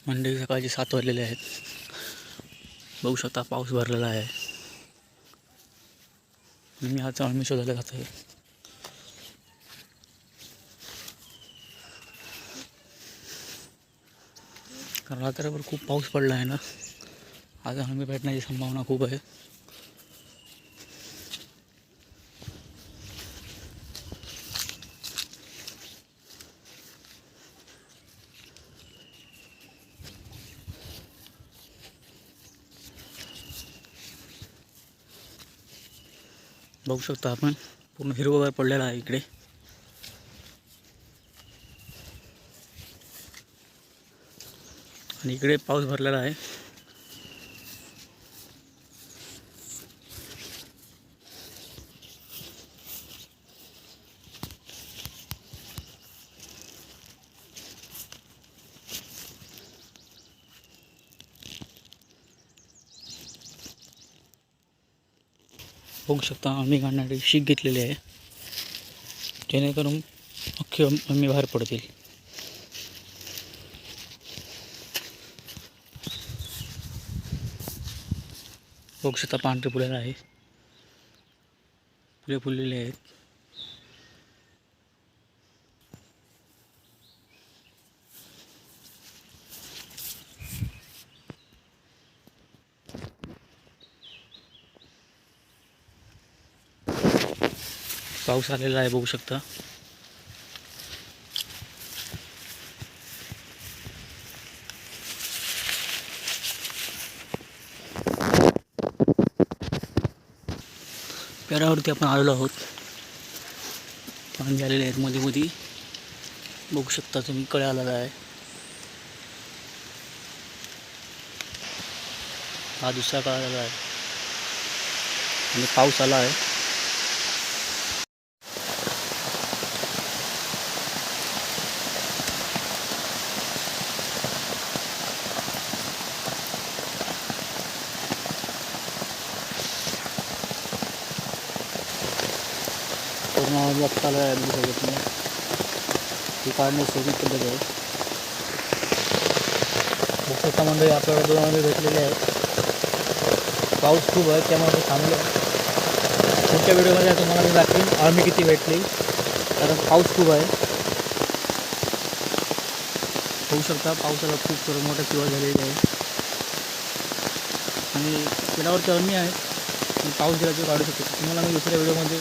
मंडई सकाळचे 7 वाजलेले आहेत. बघू शकता पाऊस भरलेला आहे. मी आज अळमी शोधायला जात आहे. कारण रात्रभर खूप पाऊस पडला आहे ना, आज अळमी भेटण्याची संभावना खूप आहे. बघू शकता आपण पूर्ण हिरवगार पडलेला आहे इकडे. आणि इकडे पाऊस भरलेला आहे. बघू शकता आम्ही काढणारी शीक घेतलेली आहे, जेणेकरून अख्खे आम्ही बाहेर पडतील. बघू शकता पांढरे फुलेला आहे, फुले फुललेले आहेत. पाऊस आलेला आहे बघू शकता. पेरावरती आपण आलेलो आहोत. पाणी आलेले आहेत मध्ये मध्ये. बघू शकता तुम्ही, कळे आलेला आहे. हा दुसरा काळ आलेला आहे आणि पाऊस आला आहे. पूर्ण बघताला आहे बघू ती काढणे सोपी पद्धत आहे. बघू शकता मंडळी, आपल्याला 2 आंबे भेटलेले आहेत. पाऊस खूप आहे त्यामुळे ते थांबलं. पुढच्या व्हिडिओमध्ये तुम्हाला मी दाखवेन आंबे किती भेटली, कारण पाऊस खूप आहे. होऊ शकता पावसाला खूप मोठा किंवा झालेला आहे आणि पेडावरती आंबे आहेत. पाऊस गेला तर काढू शकतो. तुम्हाला मी दुसऱ्या व्हिडिओमध्ये